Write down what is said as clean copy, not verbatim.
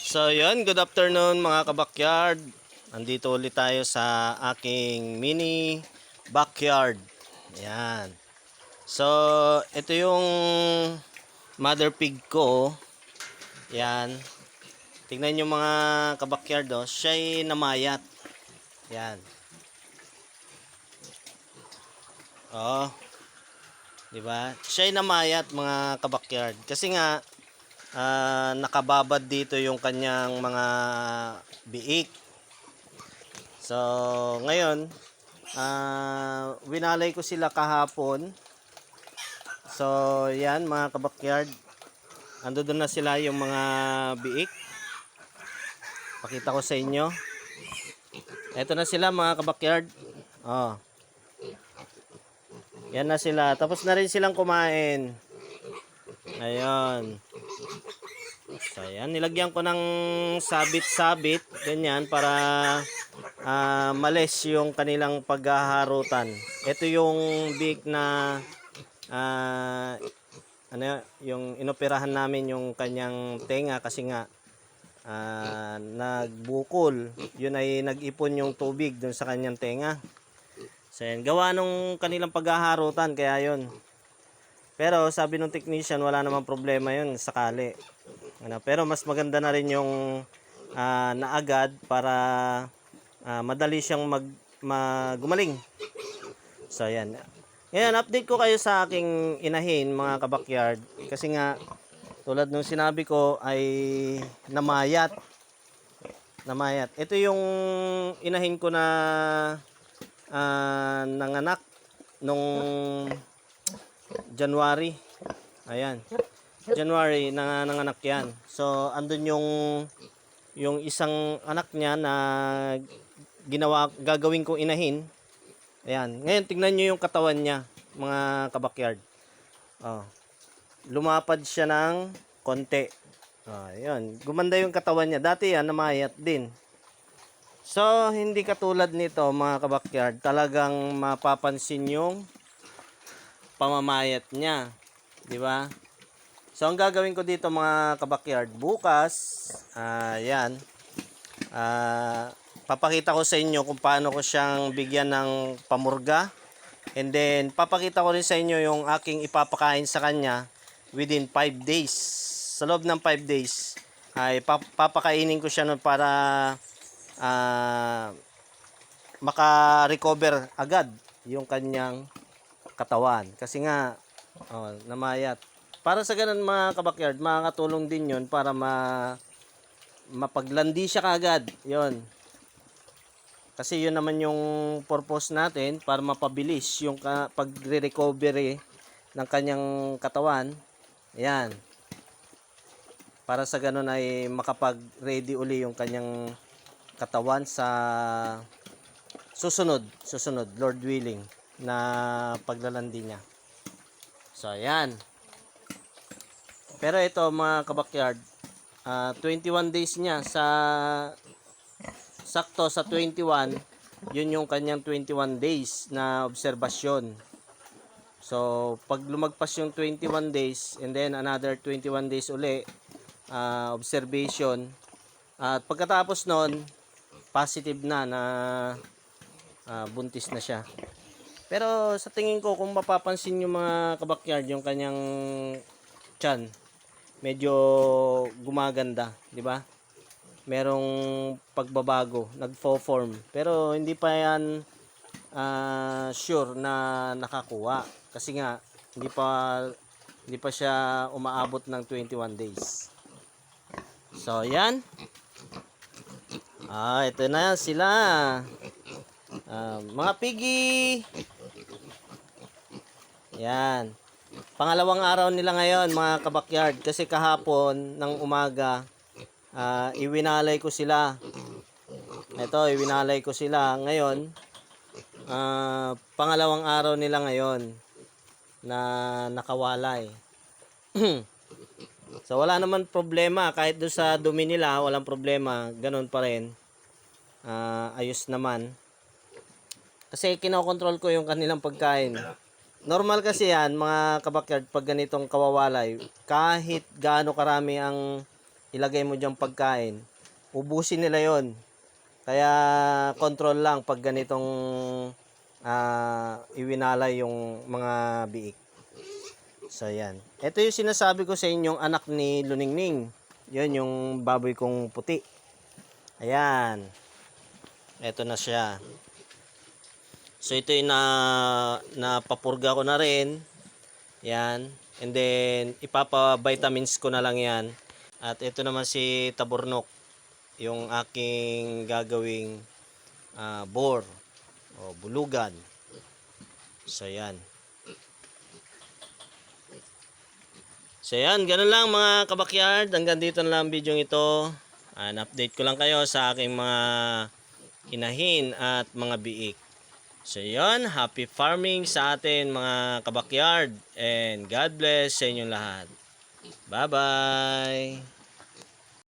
So yun, good afternoon mga kabakyard. Andito ulit tayo sa aking mini backyard. Yan. So, ito yung mother pig ko. Yan. Tingnan nyo mga kabakyard, oh. Siya'y namayat. Yan. Oh, di ba? Siya'y namayat mga kabakyard. Kasi nga, nakababad dito yung kanyang mga biik. So, ngayon, winalay ko sila kahapon. So, yan mga kabakyard. Ando doon na sila yung mga biik. Pakita ko sa inyo. Ito na sila mga kabakyard. Oh. Yan na sila. Tapos na rin silang kumain. Ayun. So, ayan. Nilagyan ko ng sabit-sabit. Ganyan para males yung kanilang paghaharutan. Ito yung big na yung inoperahan namin yung kanyang tenga kasi nga nagbukol. Yun ay nag-ipon yung tubig dun sa kanyang tenga. So, ayan. Gawa nung kanilang paghaharutan. Kaya yun. Pero sabi ng technician, wala namang problema yun sakali. Pero mas maganda na rin yung naagad para madali siyang gumaling. So, ayan. Ngayon, update ko kayo sa aking inahin, mga kabakyard. Kasi nga, tulad nung sinabi ko, ay namayat. Namayat. Ito yung inahin ko na nanganak nung January. Ayan. January nanganak yan. So, andun yung isang anak niya na gagawin kong inahin. Ayan. Ngayon, tingnan nyo yung katawan niya, mga kabakyard. Oh. Lumapad siya ng konti. Oh, ayan. Gumanda yung katawan niya. Dati yan, namayat din. So, hindi katulad nito, mga kabakyard. Talagang mapapansin yung pamamayat niya. Di ba? So, ang gagawin ko dito, mga kabakyard, bukas, yan, papakita ko sa inyo kung paano ko siyang bigyan ng pamurga. And then, papakita ko rin sa inyo yung aking ipapakain sa kanya within 5 days. Sa loob ng 5 days, ay papakainin ko siya nun para maka-recover agad yung kanyang katawan. Kasi nga, namayat. Para sa ganun mga kabakyard, makakatulong din yun para mapaglandi siya kaagad. Yun. Kasi yun naman yung purpose natin para mapabilis yung pagre-recovery ng kanyang katawan. Ayan. Para sa ganun ay makapag-ready uli yung kanyang katawan sa susunod, Lord willing, na paglalandi niya. So, ayan. Pero ito mga kabakyard, 21 days niya sakto sa 21, yun yung kanyang 21 days na obserbasyon. So, pag lumagpas yung 21 days and then another 21 days uli, observation. At pagkatapos nun, positive na buntis na siya. Pero sa tingin ko, kung mapapansin yung mga kabakyard, yung kanyang tiyan, medyo gumaganda, di ba? Merong pagbabago, nagfo-form. Pero hindi pa yan sure na nakakuha kasi nga hindi pa siya umaabot ng 21 days. So, yan. Ito na sila. Mga piggy. Yan. Pangalawang araw nila ngayon, mga kabakyard, kasi kahapon ng umaga iwinalay ko sila. Ito, iwinalay ko sila ngayon. Pangalawang araw nila ngayon na nakawalay. So, wala naman problema. Kahit doon sa dumi nila, walang problema. Ganun pa rin. Ayos naman. Kasi kinokontrol ko yung kanilang pagkain. Normal kasi yan, mga kabakyard, pag ganitong kawawalay, kahit gaano karami ang ilagay mo dyan pagkain, ubusin nila yon. Kaya control lang pag ganitong iwinalay yung mga biik. So yan. Ito yung sinasabi ko sa inyong anak ni Luningning. Yun yung baboy kong puti. Ayan. Ito na siya. So ito yung napapurga ko na rin. Yan. And then ipapa-vitamins ko na lang yan. At ito naman si Taburnok, yung aking gagawing boar o bulugan. So yan. So yan, ganun lang mga kabakyard. Hanggang dito na lang ang video ito. Update ko lang kayo sa aking mga inahin at mga biik. So yan, happy farming sa atin mga kabakyard. And God bless sa inyong lahat. Bye-bye!